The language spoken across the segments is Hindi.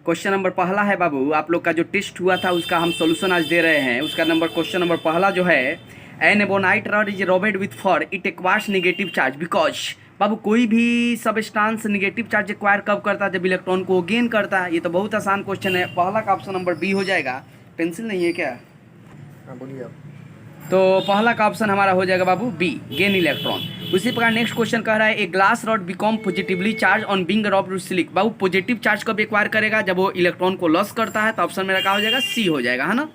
क्वेश्चन नंबर पहला है बाबू, आप लोग का जो टेस्ट हुआ था उसका हम सॉल्यूशन आज दे रहे हैं। उसका नंबर क्वेश्चन नंबर पहला जो है, an ebonite rod is rubbed with fur it acquires negative charge because. बाबू कोई भी सबस्टांस नेगेटिव चार्ज एक्वायर कब करता है? जब इलेक्ट्रॉन को गेन करता है। ये तो बहुत आसान क्वेश्चन है। पहला का ऑप्शन नंबर बी हो जाएगा। पेंसिल नहीं है क्या? हाँ बोलिए आप। तो पहला का ऑप्शन हमारा हो जाएगा बाबू बी, गेन इलेक्ट्रॉन। उसी प्रकार नेक्स्ट क्वेश्चन कह रहा है, a glass rod become positively charge on being rubbed with सिलिक। बाबू पॉजिटिव चार्ज कब एक्वायर करेगा? जब वो इलेक्ट्रॉन को लॉस करता है। तो ऑप्शन मेरा क्या हो जाएगा? सी हो जाएगा, है ना।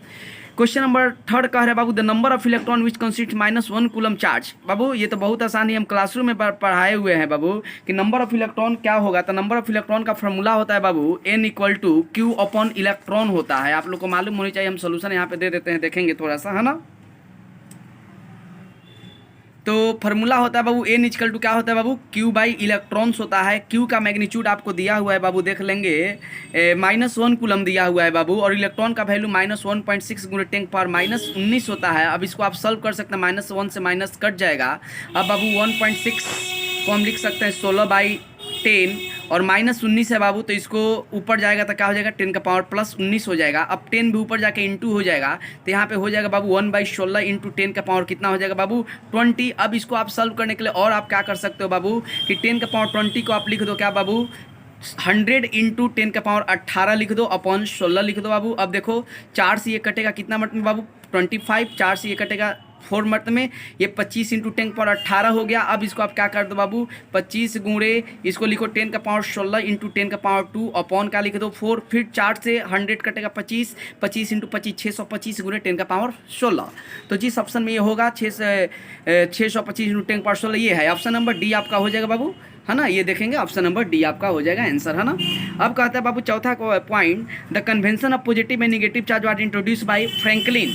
क्वेश्चन नंबर थर्ड कह रहे हैं बाबू, the number of electron which consist -1 coulomb charge. बाबू ये तो बहुत आसान है, हम क्लासरूम में पढ़ाए हुए हैं बाबू कि नंबर ऑफ इलेक्ट्रॉन क्या होगा। तो नंबर ऑफ इलेक्ट्रॉन का फॉर्मूला होता है बाबू n = Q अपॉन इलेक्ट्रॉन होता है। आप लोग को मालूम होनी चाहिए। हम सोल्यूशन यहाँ पे दे देते हैं, देखेंगे थोड़ा सा, है ना। तो फार्मूला होता है बाबू n = क्या होता है बाबू? Q बाई इलेक्ट्रॉन्स होता है। Q का मैग्नीट्यूड आपको दिया हुआ है बाबू, देख लेंगे। -1 कूलम दिया हुआ है बाबू, और इलेक्ट्रॉन का वैल्यू -1.6 × 10⁻⁻19 होता है। अब इसको आप सॉल्व कर सकते हैं, -1 से माइनस कट जाएगा। अब बाबू 1.6 को हम लिख सकते हैं 16/10, और -19 है बाबू, तो इसको ऊपर जाएगा तो क्या हो जाएगा? 10⁻+19 हो जाएगा। अब 10 भी ऊपर जाके इंटू हो जाएगा, तो यहाँ पे हो जाएगा बाबू 1/16 × 10 कितना हो जाएगा बाबू? 20। अब इसको आप सॉल्व करने के लिए और आप क्या कर सकते हो बाबू कि 10⁻20 को आप लिख दो क्या बाबू? 100 × 10⁻18 लिख दो अपॉन 16 लिख दो बाबू। अब देखो 4 से ये कटेगा कितना मत में बाबू? 25। 4 से ये कटेगा 4 मत में, ये 25 × 10⁻18 हो गया। अब इसको आप क्या कर दो बाबू? 25 गुणे इसको लिखो 10⁻16 × 10⁻2 अपॉन क्या लिख दो? 4। फिर 4 से 100 कटेगा 25, 25 × 25 625 गुणे 10⁻16। तो जिस ऑप्शन में ये होगा 625 × 10⁻16 ये है। ऑप्शन नंबर डी आपका हो जाएगा बाबू, है ना। ये देखेंगे ऑप्शन नंबर डी आपका हो जाएगा आंसर, है ना। अब कहता है बाबू चौथा point, the convention of positive and negative charge was introduce by Franklin.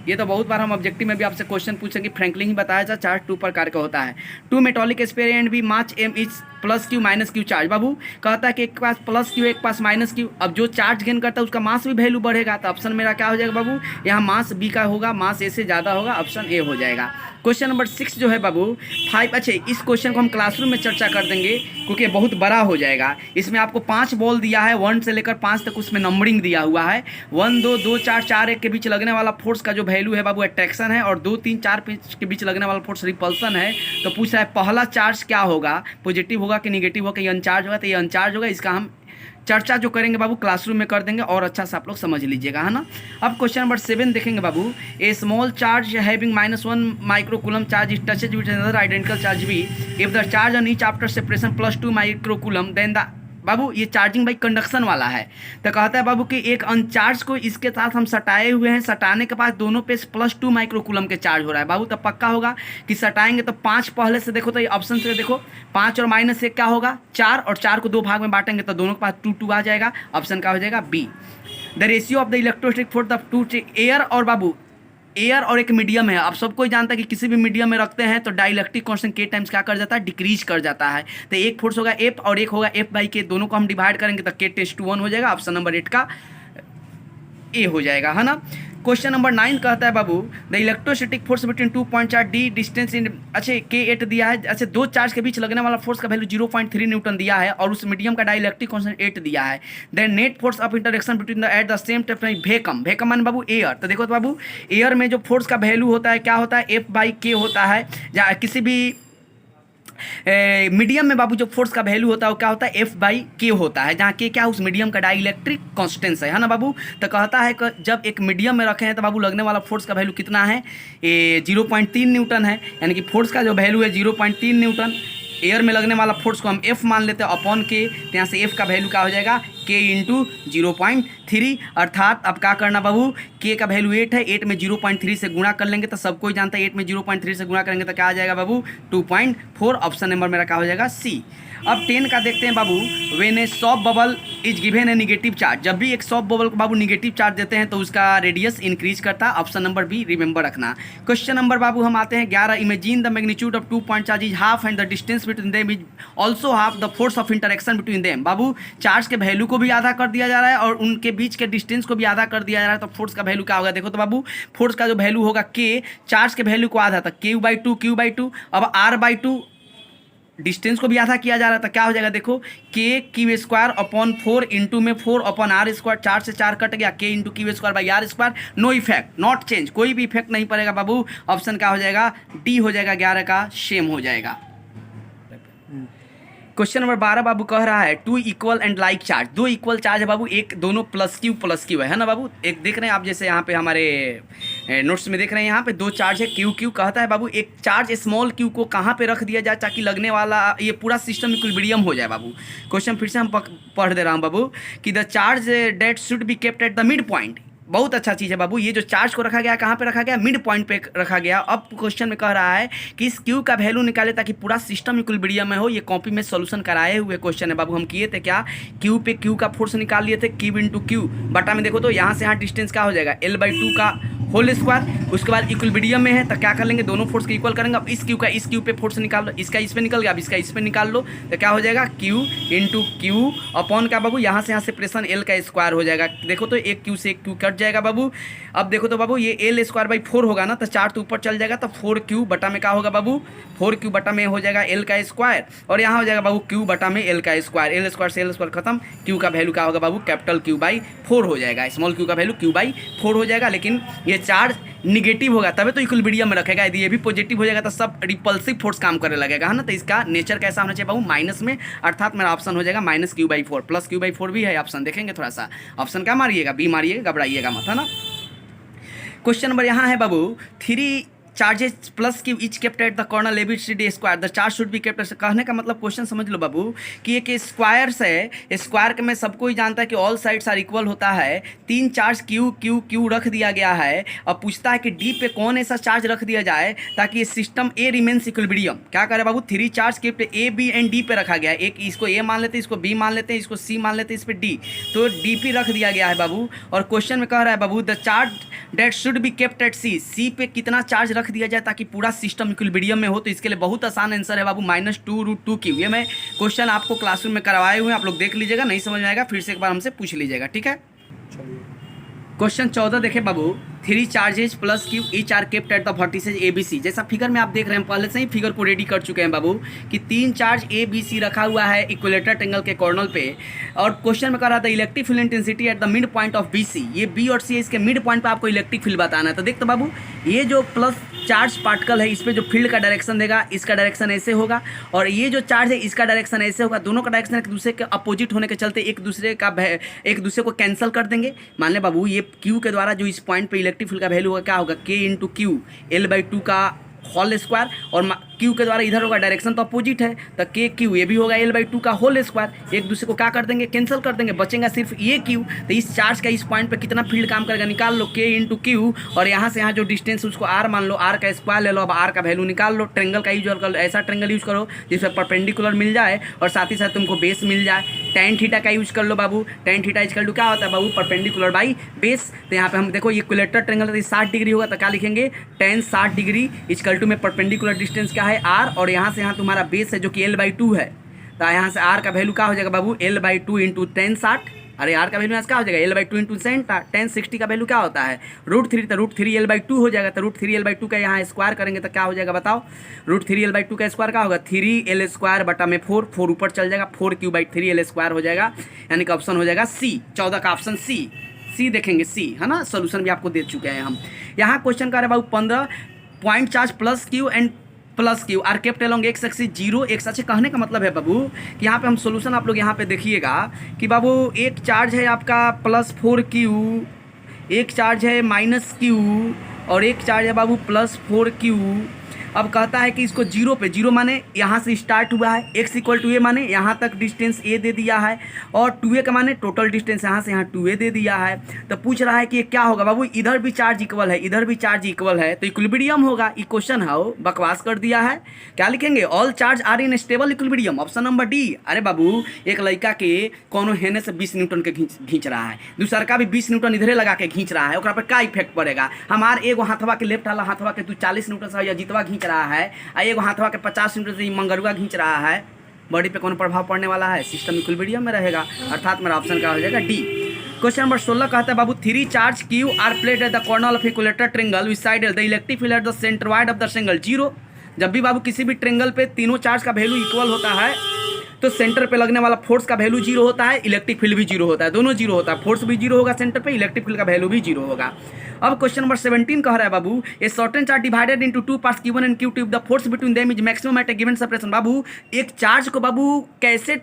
ये तो बहुत बार हम ऑब्जेक्टिव में भी आपसे क्वेश्चन पूछेंगे। फ्रैंकलिन ही बताया था। चार्ज 2 प्रकार का होता है। 2 metallic sphere and B much M is +Q -Q charge. बाबू कहता है कि एक के पास +Q एक पास -Q। अब जो चार्ज गेन करता है उसका मास भी वैल्यू बढ़ेगा। तो ऑप्शन मेरा क्या हो जाएगा बाबू? यहाँ मास बी का होगा, मास ए से ज़्यादा होगा, ऑप्शन ए हो जाएगा। क्वेश्चन नंबर 6 जो है बाबू 5, अच्छे इस क्वेश्चन को हम क्लासरूम में चर्चा कर देंगे क्योंकि बहुत बड़ा हो जाएगा। इसमें आपको 5 बॉल दिया है, 1 से लेकर 5 तक उसमें नंबरिंग दिया हुआ है। 1 2 2 4 4 1 के बीच लगने वाला फोर्स का जो वैल्यू है बाबू अट्रैक्शन है, और 2 3 4 5 के बीच लगने वाला फोर्स रिपल्सन है। तो पूछ रहा है पहला चार्ज क्या होगा, पॉजिटिव होगा कि निगेटिव होगा, ये अनचार्ज होगा? तो ये अनचार्ज होगा। इसका हम चर्चा जो करेंगे बाबू क्लासरूम में कर देंगे, और अच्छा से आप लोग समझ लीजिएगा, है ना। अब क्वेश्चन नंबर 7 देखेंगे बाबू, a small charge having -1 microcoulomb charge is touches with another identical charge B if the charge on each after separation +2 microcoulomb then the. बाबू ये चार्जिंग बाई कंडक्शन वाला है। तो कहता है बाबू कि एक अनचार्ज को इसके साथ हम सटाए हुए हैं, सटाने के बाद दोनों पे +2 माइक्रोकूलम के चार्ज हो रहा है बाबू। तो पक्का होगा कि सटाएंगे तो 5 पहले से देखो, तो ये ऑप्शन से देखो 5 और -1 क्या होगा? 4, और 4 को 2 भाग में बांटेंगे तो दोनों के पास 2 2 आ जाएगा। ऑप्शन का हो जाएगा B. The ratio of the electrostatic force the 2 air, और बाबू एयर और एक मीडियम है। आप सबको जानता है कि किसी भी मीडियम में रखते हैं तो डाइलेक्ट्रिक कांस्टेंट के टाइम्स क्या कर जाता है? डिक्रीज कर जाता है। तो एक फोर्स होगा एफ और एक होगा F/K, दोनों को हम डिवाइड करेंगे तो K टेस्ट टू 1 हो जाएगा। ऑप्शन नंबर 8 का ए हो जाएगा, है ना। क्वेश्चन नंबर 9 कहता है बाबू, the electrostatic force between 2.4 d distance in, अच्छे K8 दिया है। अच्छे 2 चार्ज के बीच लगने वाला फोर्स का वैल्यू 0.3 न्यूटन दिया है, और उस मीडियम का डाइलेक्ट्रिक कांस्टेंट 8 दिया है। Then net force of interaction between the at the same time vacuum. Vacuum मान बाबू एयर। तो देखो तो बाबू एयर में जो फोर्स का वैल्यू होता है क्या होता है? F/K होता है। या किसी भी मीडियम में बाबू जो फोर्स का वैल्यू होता है वो क्या होता है? F/K होता है, जहाँ K क्या उस मीडियम का डाइलेक्ट्रिक कांस्टेंस है ना बाबू। तो कहता है कि जब एक मीडियम में रखे हैं तो बाबू लगने वाला फोर्स का वैल्यू कितना है? 0.3 न्यूटन है, यानी कि फोर्स का जो वैल्यू है 0.3 न्यूटन। एयर में लगने वाला फोर्स को हम F मान लेते हैं अपॉन K, तो यहाँ से F का वैल्यू क्या हो जाएगा? K × 0.3। अर्थात अब क्या करना बाबू, K का वैल्यू 8 है, 8 में 0.3 से गुणा कर लेंगे तो सब कोई जानता है 8 में 0.3 से गुणा करेंगे तो क्या आ जाएगा बाबू? 2.4। ऑप्शन नंबर मेरा क्या हो जाएगा? सी। अब 10 का देखते हैं बाबू, when a soft bubble is given a negative charge. जब भी एक सॉफ्ट बबल को बाबू नेगेटिव चार्ज देते हैं तो उसका रेडियस इंक्रीज करता है। ऑप्शन नंबर बी रिमेंबर रखना। क्वेश्चन नंबर बाबू हम आते हैं 11, imagine the magnitude of 2 point charge is half and the distance between them is also half the force of interaction between them. Babu charge के वैल्यू को भी आधा कर दिया जा रहा है और उनके बीच के डिस्टेंस को भी आधा कर दिया जा रहा है, तो फोर्स का वैल्यू क्या होगा? देखो तो बाबू फोर्स का जो वैल्यू होगा K, चार्ज के वैल्यू को आधा था Q/2 Q/2। अब R/2 डिस्टेंस को भी आधा किया जा रहा था, क्या हो जाएगा देखो, के क्यू स्क्वायर अपॉन 4 इंटू में 4 अपॉन आर स्क्वायर, 4 से 4 कट गया, के into q square by r square, no effect, not change, कोई भी इफेक्ट नहीं पड़ेगा बाबू। ऑप्शन क्या हो जाएगा, डी हो जाएगा, 11 का सेम हो जाएगा। क्वेश्चन नंबर 12 बाबू कह रहा है two equal and like charge, दो इक्वल चार्ज है बाबू, एक दोनों प्लस क्यू है ना बाबू। एक देख रहे हैं आप, जैसे यहाँ पे हमारे नोट्स में देख रहे हैं, यहाँ पे दो चार्ज है, क्यू कहता है बाबू एक चार्ज स्मॉल क्यू को कहाँ पे रख दिया जाए ताकि लगने वाला ये पूरा सिस्टम इक्विलिब्रियम हो जाए बाबू। क्वेश्चन फिर से हम पढ़ दे रहा हूँ बाबू कि the charge that should be kept at the midpoint. बहुत अच्छा चीज़ है बाबू, ये जो चार्ज को रखा गया कहाँ पे रखा गया, मिड पॉइंट पे रखा गया। अब क्वेश्चन में कह रहा है कि इस क्यू का वैल्यू निकाले ताकि पूरा सिस्टम इक्विलिब्रियम में हो। ये कॉपी में सॉल्यूशन कराए हुए क्वेश्चन है बाबू। हम किए थे क्या, क्यू पे क्यू का फोर्स निकाल लिए थे, क्यू इंटू क्यू बटा में देखो तो यहाँ से यहाँ डिस्टेंस क्या हो जाएगा, L/2 का होल स्क्वायर। उसके बाद इक्विलिब्रियम में है तो क्या कर लेंगे, दोनों फोर्स को इक्वल करेंगे। अब इस क्यू का इस क्यू पे फोर्स निकाल लो, इसका इस पे निकल गया, अब इसका इस पे निकाल लो तो क्या हो जाएगा, क्यू इंटू क्यू अपॉन का बाबू यहाँ से सेपरेशन L का स्क्वायर हो जाएगा। देखो तो एक क्यू से एक क्यू कट जाएगा बाबू। अब देखो तो बाबू ये L स्क्वायर बाई 4 होगा ना, तो 4 तो ऊपर चल जाएगा, तो 4Q बटा में क्या होगा बाबू, 4Q बटा में हो जाएगा L का स्क्वायर, और यहाँ हो जाएगा बाबू Q बटा में L का स्क्वायर। L स्क्वायर से L स्क्वायर खत्म, Q का वैल्यू क्या होगा बाबू, कैपिटल Q/4 हो जाएगा, स्मॉल Q का वैल्यू Q/4 हो जाएगा। लेकिन ये चार्ज निगेटिव होगा तभी तो इक्विलिब्रियम में रखेगा, यदि ये भी पॉजिटिव हो जाएगा तो सब रिपल्सिव फोर्स काम करने लगेगा, है ना। तो इसका नेचर कैसा होना चाहिए बाबू, माइनस में, अर्थात मेरा ऑप्शन हो जाएगा -Q/4। प्लस Q/4 भी है ऑप्शन, देखेंगे थोड़ा सा, ऑप्शन क्या मारिएगा, बी मारिएगा, घबराइएगा मत, है ना। क्वेश्चन नंबर यहाँ है बाबू, 3 charges plus q each kept at the corner ABCD square, the charge should be kept. कहने का मतलब क्वेश्चन समझ लो बाबू कि एक स्क्वायर से, स्क्वायर के में सबको ही जानता है कि ऑल साइड्स आर इक्वल होता है। 3 चार्ज क्यू क्यू क्यू रख दिया गया है। अब पूछता है कि डी पे कौन ऐसा चार्ज रख दिया जाए ताकि ये सिस्टम ए रिमेन्स इक्विलिब्रियम। क्या करे बाबू, 3 charge kept A B and D पे रखा गया है। एक इसको ए मान लेते हैं, इसको बी मान लेते हैं, इसको सी मान लेते हैं, इस पर डी, तो डी पे रख दिया गया है बाबू। और क्वेश्चन में कह रहा है बाबू the charge that should be kept at C, C पे कितना चार्ज रख दिया जाए ताकि पूरा सिस्टम इक्विलिब्रियम में हो। तो इसके लिए बहुत आसान आंसर है बाबू, -2√2Q। ये मैं क्वेश्चन आपको क्लासरूम में करवाए हुए हैं, आप लोग देख लीजिएगा, नहीं समझ में आएगा फिर से एक बार हमसे पूछ लीजिएगा, ठीक है। क्वेश्चन 14 देखे बाबू, 3 charges plus q each are kept at the vertices ABC। जैसा फिगर में आप देख रहे हैं, पहले से ही फिगर को रेडी कर चुके हैं बाबू कि 3 चार्ज ABC रखा हुआ है इक्विलेटर ट्रायंगल के कॉर्नर पे। और क्वेश्चन में कह रहा था electric field intensity at the mid point of BC। ये B और C है, इसके मिड पॉइंट पे आपको इलेक्ट्रिक फील्ड बताना है। तो देखते बाबू, ये जो प्लस चार्ज पार्टिकल है इस पर जो फील्ड का डायरेक्शन देगा, इसका डायरेक्शन ऐसे होगा, और ये जो चार्ज है इसका डायरेक्शन ऐसे होगा। दोनों का डायरेक्शन एक दूसरे के अपोजिट होने के चलते एक दूसरे को कैंसिल कर देंगे। मान ले बाबू ये Q के द्वारा जो इस पॉइंट पे इलेक्ट्रिक फील्ड का वैल्यू होगा क्या होगा, K इंटू क्यू L/2 का होल स्क्वायर, और क्यू के द्वारा इधर होगा, डायरेक्शन तो अपोजिट है, तो के क्यू ये भी होगा L/2 का होल स्क्वायर। एक दूसरे को क्या कर देंगे, कैंसिल कर देंगे, बचेगा सिर्फ ये क्यू। तो इस चार्ज का इस पॉइंट पे कितना फील्ड काम करेगा निकाल लो, के इंटू क्यू, और यहाँ से यहाँ जो डिस्टेंस उसको आर मान लो, आर का स्क्वायर ले लो। अब आर का वैल्यू निकाल लो, ट्रेंगल का यूज कर लो, ऐसा ट्रेंगल यूज करो जिसमें परपेंडिकुलर मिल जाए और साथ ही साथ तुमको बेस मिल जाए। tan थीटा का यूज कर लो बाबू, tan थीटा इक्वल टू क्या होता है बाबू, परपेंडिकुलर बाई बेस। तो यहाँ पे हम देखो ये इक्विलेटर ट्रेंगल 60 डिग्री होगा, तो क्या लिखेंगे, tan 60 डिग्री इक्वल टू में परपेंडिकुलर डिस्टेंस क्या है आर, और यहाँ से यहाँ तुम्हारा बेस है जो कि L/2 है। तो यहाँ से आर का वैल्यू क्या हो जाएगा बाबू, L/2 इंटू tan 60, अरे आर का वैल्यू क्या हो जाएगा, L/2 इंटू tan 60 का वैल्यू क्या होता है √3, तो √3 L/2 हो जाएगा। तो √3 L/2 का यहाँ स्क्वायर करेंगे तो क्या हो जाएगा बताओ, √3 L/2 का स्क्वायर क्या होगा, 3L स्क्वायर बटा में 4, 4 ऊपर चल जाएगा, 4Q/3L स्क्वायर हो जाएगा। यानी कि ऑप्शन हो जाएगा सी, 14 का ऑप्शन सी देखेंगे, सी है ना। सोल्यूशन भी आपको दे चुके हैं हम। यहाँ क्वेश्चन का है बाबू 15 point charge plus Q and plus Q R kept along x axis 0 x. अच्छा, कहने का मतलब है बाबू कि यहाँ पे हम सोल्यूशन आप लोग यहाँ पे देखिएगा कि बाबू एक चार्ज है आपका +4Q, एक चार्ज है -Q, और एक चार्ज है बाबू +4Q। अब कहता है कि इसको 0 पे, 0 माने यहाँ से स्टार्ट हुआ है, x इक्वल टू a माने यहाँ तक डिस्टेंस a दे दिया है, और 2a का माने टोटल डिस्टेंस यहाँ से यहाँ 2a दे दिया है। तो पूछ रहा है कि ये क्या होगा बाबू, इधर भी चार्ज इक्वल है, इधर भी चार्ज इक्वल है, तो इक्विलिब्रियम होगा। ये क्वेश्चन है बकवास कर दिया है। क्या लिखेंगे, all charge are in stable equilibrium, option number D. अरे बाबू एक लड़का के कोनो हेने से 20 न्यूटन के खींच रहा है, दूसरा का भी 20 न्यूटन इधरे लगा के खींच रहा है, ओकरा पर क्या इफेक्ट पड़ेगा। हमार एगो हाथवा के लेफ्ट वाला हाथवा के तू 40 न्यूटन से या जितवा खींच रहा है, एगो हाथवा के 50 न्यूटन से मंगरुआ खींच रहा है, बॉडी पे कौन प्रभाव पड़ने वाला है, सिस्टम इक्विलिब्रियम में रहेगा। अर्थात मेरा ऑप्शन क्या हो जाएगा, डी। क्वेश्चन नंबर 16 कहता है बाबू 3 charge Q R plate at the corner of equilateral triangle with side the electric field at the centroid of the triangle 0। जब भी बाबू किसी भी ट्रेंगल पे तीनों चार्ज का वैल्यू इक्वल होता है तो सेंटर पे लगने वाला फोर्स का वैल्यू जीरो होता है, इलेक्ट्रिक फील्ड भी जीरो होता है, दोनों जीरो होता है, फोर्स भी जीरो होगा सेंटर पे, इलेक्ट्रिक फील्ड का वैल्यू भी जीरो होगा। अब क्वेश्चन नंबर 17 कह रहा है बाबू, a certain charge divided into two parts Q1 and Q2, the force between them is maximum at a given separation. बाबू एक चार्ज को बाबू कैसे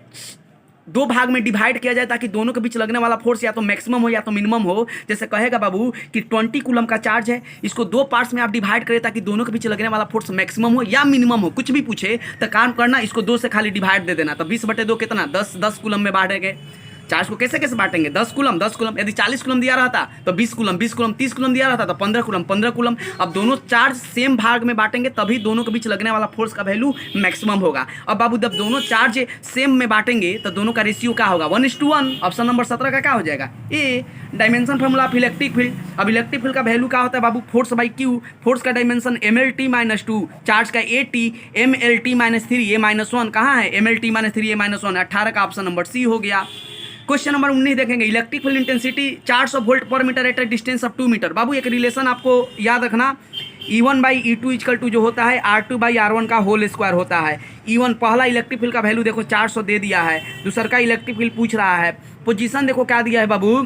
दो भाग में डिवाइड किया जाए ताकि दोनों के बीच लगने वाला फोर्स या तो मैक्सिमम हो या तो मिनिमम हो। जैसे कहेगा बाबू कि 20 कूलम का चार्ज है, इसको दो पार्ट्स में आप डिवाइड करें ताकि दोनों के बीच लगने वाला फोर्स मैक्सिमम हो या मिनिमम हो, कुछ भी पूछे तो काम करना इसको 2 से खाली डिवाइड दे देना। तो 20/2 कितना 10 कूलम में बांटेंगे। चार्ज को कैसे कैसे बांटेंगे, 10 कूलम 10 कूलम, यदि 40 कूलम दिया रहता तो 20 कूलम 20 कूलम, 30 कूलम दिया रहता तो 15 कूलम 15 कूलम। अब दोनों चार्ज सेम भाग में बांटेंगे तभी दोनों के बीच लगने वाला फोर्स का वैल्यू मैक्सिमम होगा। अब बाबू जब दोनों चार्ज सेम में बांटेंगे तो दोनों का रेशियो क्या होगा, 1:1। ऑप्शन नंबर 17 का क्या हो जाएगा, A. Dimension formula of electric field. अब इलेक्ट्रिक फील्ड का वैल्यू क्या होता है बाबू, फोर्स बाई क्यू। फोर्स का डायमेंशन mlt-2, चार्ज का at mlt-3 a-1 कहाँ है, mlt-3 a-1, 18 का ऑप्शन नंबर सी हो गया। क्वेश्चन नंबर 19 देखेंगे, electric field intensity 400 volt per metre at a distance of 2 metre. बाबू एक रिलेशन आपको याद रखना, E1/E2 इक्वल टू जो होता है R2/R1 का होल स्क्वायर होता है। E1 पहला इलेक्ट्रिक फील्ड का वैल्यू देखो 400 दे दिया है, दूसरा का इलेक्ट्रिक फील्ड पूछ रहा है। पोजीशन देखो क्या दिया है बाबू,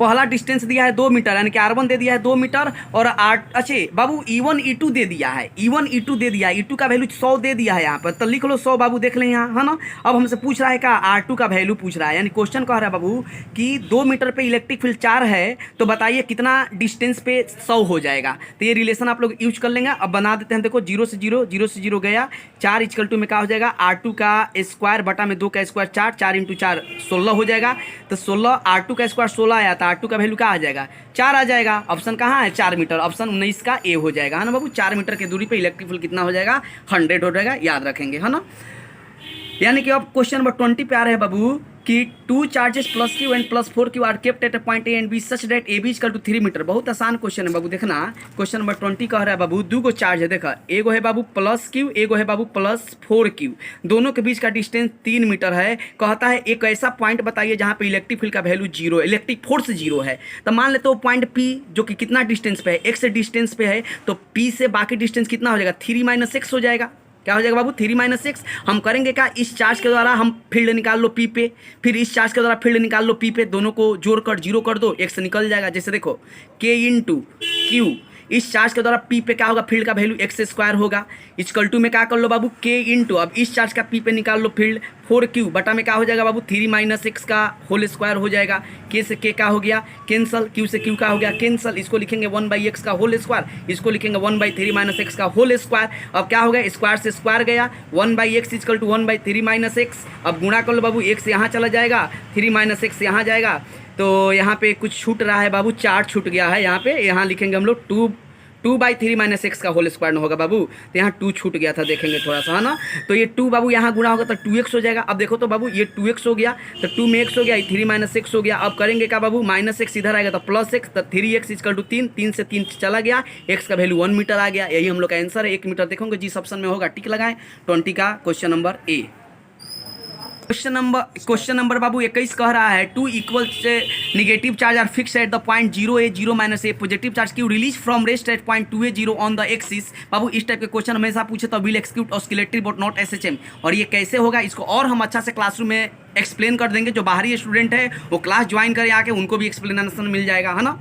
पहला डिस्टेंस दिया है 2 मीटर यानी कि R1 दे दिया है 2 मीटर और अच्छे बाबू E1 E2 दे दिया है, E1 E2 दे दिया है, E2 का वैल्यू 100 दे दिया है यहाँ पर, तो लिख लो 100 बाबू, देख लें यहाँ है ना। अब हमसे पूछ रहा है क्या, R2 का वैल्यू पूछ रहा है, यानी क्वेश्चन कह रहा है बाबू कि 2 मीटर पे इलेक्ट्रिक फील्ड 4 है तो बताइए कितना डिस्टेंस पे 100 हो जाएगा। तो ये रिलेशन आप लोग यूज कर लेंगे। अब बना देते हैं, देखो 0 से 0 गया, 4 इक्वल टू में क्या हो जाएगा, R2 का स्क्वायर बटा में 2 का स्क्वायर 4, 4 × 4 16 हो जाएगा। तो 16 R2 का स्क्वायर 16 आया था, R2 का वैल्यू क्या आ जाएगा, 4 आ जाएगा। ऑप्शन कहाँ है, 4 मीटर, ऑप्शन 19 का ए हो जाएगा, है ना बाबू। 4 मीटर की दूरी पे इलेक्ट्रिक फील्ड कितना हो जाएगा, 100 हो जाएगा, याद रखेंगे, है ना। यानी कि अब क्वेश्चन नंबर 20 पे आ रहे हैं बाबू कि 2 charges +Q and +4Q are kept at a point A and B such that AB = 3 metre. बहुत आसान क्वेश्चन है बाबू, देखना क्वेश्चन नंबर 20 कह रहा है बाबू 2 चार्ज है, देखा एगो है बाबू +Q, एगो है बाबू +4Q, दोनों के बीच का डिस्टेंस 3 मीटर है। कहता है एक ऐसा पॉइंट बताइए जहाँ पे इलेक्ट्रिक फील्ड का वैल्यू 0 है, इलेक्ट्रिक फोर्स 0 है। तो मान लेते हो पॉइंट P जो कि कितना डिस्टेंस पे है, x से डिस्टेंस पे है, तो P से बाकी डिस्टेंस कितना हो जाएगा, 3 - x हो जाएगा। क्या हो जाएगा बाबू, 3 - x। हम करेंगे क्या, इस चार्ज के द्वारा हम फील्ड निकाल लो P पे, फिर इस चार्ज के द्वारा फील्ड निकाल लो P पे, दोनों को जोड़कर 0 कर दो, x निकल जाएगा। जैसे देखो K × Q, इस चार्ज के द्वारा P पे क्या होगा, फील्ड का वैल्यू x² होगा, इक्वल टू में क्या कर लो बाबू K × अब इस चार्ज का P पे निकाल लो फील्ड 4Q बटा में क्या हो जाएगा बाबू 3 - x का होल स्क्वायर हो जाएगा। K से K क्या हो गया कैंसल, Q से Q का हो गया कैंसल, इसको लिखेंगे 1/x का होल स्क्वायर, इसको लिखेंगे 1/3 - x का होल स्क्वायर। अब क्या हो गया, स्क्वायर से स्क्वायर गया, 1/x = 1/3 - x। अब गुणा कर लो बाबू, x यहाँ चला जाएगा, 3 - x यहाँ जाएगा, तो यहाँ पे कुछ छूट रहा है बाबू, 4 छूट गया है यहाँ पे, यहाँ लिखेंगे हम लोग 2/3 - x का होल स्क्वायर न होगा बाबू, तो यहाँ 2 छूट गया था, देखेंगे थोड़ा सा, है ना। तो ये 2 बाबू यहाँ गुणा होगा तो 2x हो जाएगा। अब देखो तो बाबू ये 2x हो गया, तो 2 में x हो गया, 3 - x हो गया। अब करेंगे क्या बाबू, -x इधर आएगा तो +x, तो 3x = 3, 3 से 3 चला गया, x का वैल्यू 1 मीटर आ गया। यही हम लोग का आंसर है, 1 मीटर देखोगे जिस ऑप्शन में होगा टिक लगाएं। 20 का question number A. Question number बाबू 21 कह रहा है 2 इक्वल से negative charge are fixed at the point 0a 0 - a positive charge Q release from rest at point 2a 0 on the axis. बाबू इस टाइप के क्वेश्चन हमेशा पूछे तो will execute oscillatory but not SHM, और ये कैसे होगा इसको और हम अच्छा से क्लासरूम में एक्सप्लेन कर देंगे। जो बाहरी स्टूडेंट है वो क्लास ज्वाइन करे आके, उनको भी एक्सप्लेनेशन मिल जाएगा, है ना।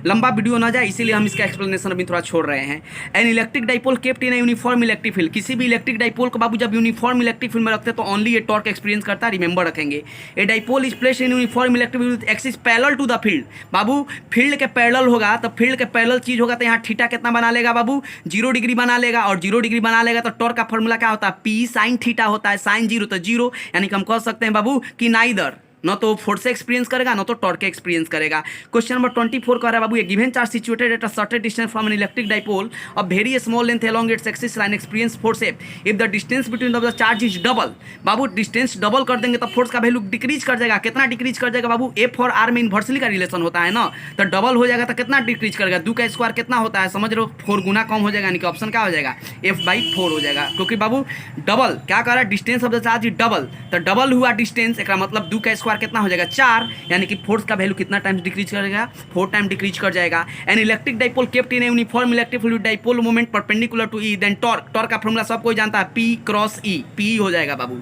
लंबा वीडियो ना जाए इसीलिए हम इसका एक्सप्लेनेशन अभी थोड़ा छोड़ रहे हैं। N electric dipole kept in uniform electric field, किसी भी इलेक्ट्रिक डाइपोल को बाबू जब यूनिफॉर्म इलेक्ट्रिक फील्ड में रखते हैं तो ओनली ये टॉर्क एक्सपीरियंस करता है, रिमेंबर रखेंगे। A dipole is placed in uniform electric field axis parallel to the field. बाबू फील्ड के पैरेलल होगा तो फील्ड के पैरेलल चीज होगा तो यहाँ थीटा कितना बना लेगा बाबू, 0 डिग्री बना लेगा, और 0 डिग्री बना लेगा तो टॉर्क का फॉर्मूला क्या होता है, P sin थीटा होता है, sin 0 तो 0, यानी कि हम कह सकते हैं बाबू कि नाइदर न तो फोर्स एक्सपीरियंस करेगा न तो टॉर्क एक्सपीरियंस करेगा। क्वेश्चन नंबर 24 कह रहा है बाबू a given charge situated at a certain distance from an electric dipole of very small length along its axis line experience force if the distance between the charge is double. बाबू डिस्टेंस डबल कर देंगे तो फोर्स का वैल्यू डिक्रीज कर जाएगा। कितना डिक्रीज कर जाएगा बाबू, F और R में इन्वर्सली का रिलेशन होता है ना, तो डबल हो जाएगा तो कितना डिक्रीज करेगा, 2 का स्क्वायर कितना होता है समझ रहे हो, 4 गुना कम हो जाएगा, यानी कि ऑप्शन क्या हो जाएगा F/4 हो जाएगा। क्योंकि बाबू डबल क्या कर रहा है, distance of the charge is double, तो डबल हुआ डिस्टेंस, एक मतलब 2 का स्क्वायर बार कितना हो जाएगा 4, यानी कि फोर्स का वैल्यू कितना टाइम्स डिक्रीज करेगा 4 टाइम डिक्रीज कर जाएगा। An electric dipole kept in uniform electric fluid dipole moment perpendicular to E, then torque, torque का फॉर्मूला सब कोई जानता है P क्रॉस E, P हो जाएगा बाबू।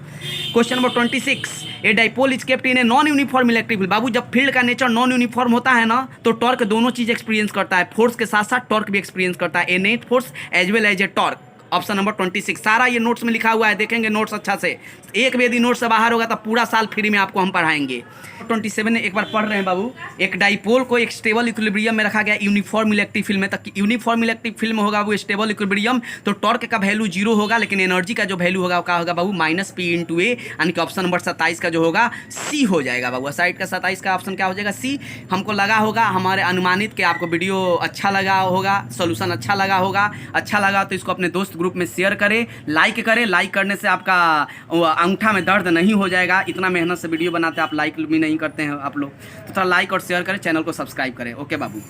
Question number 26, a dipole is kept in a non uniform electric field. बाबू जब फील्ड का नेचर नॉन यूनिफॉर्म होता है ना तो टॉर्क दोनों चीज एक्सपीरियंस करता है, फोर्स के साथ साथ टॉर्क भी एक्सपीरियंस करता है, a net force as well as a torque. Option number 26 सारा ये नोट्स में लिखा हुआ है, देखेंगे नोट्स अच्छा से, एक भी यदि नोट्स से बाहर होगा तो पूरा साल फ्री में आपको हम पढ़ाएंगे। 27 एक बार पढ़ रहे हैं बाबू। एक डाइपोल को एक स्टेबल इक्विलिब्रियम में रखा गया यूनिफॉर्म इलेक्ट्रिक फील्ड में, तक यूनिफॉर्म इलेक्ट्रिक फील्ड में होगा वो स्टेबल इक्विलिब्रियम, तो टॉर्क का वैल्यू 0 होगा, लेकिन एनर्जी का जो वैल्यू होगा क्या होगा बाबू -P × ए, यानी कि ऑप्शन नंबर 27 का जो होगा C हो जाएगा बाबू। साइड का 27 का ऑप्शन क्या हो जाएगा C। हमको लगा होगा हमारे अनुमानित के आपको वीडियो अच्छा लगा होगा, सोल्यूशन अच्छा लगा होगा, अच्छा लगा तो इसको अपने दोस्त ग्रुप में शेयर करें, लाइक करें। लाइक करने से आपका अंगूठा में दर्द नहीं हो जाएगा, इतना मेहनत से वीडियो बनाते हैं आप लाइक भी नहीं करते हैं आप लोग, तो थोड़ा लाइक और शेयर करें, चैनल को सब्सक्राइब करें। ओके बाबू।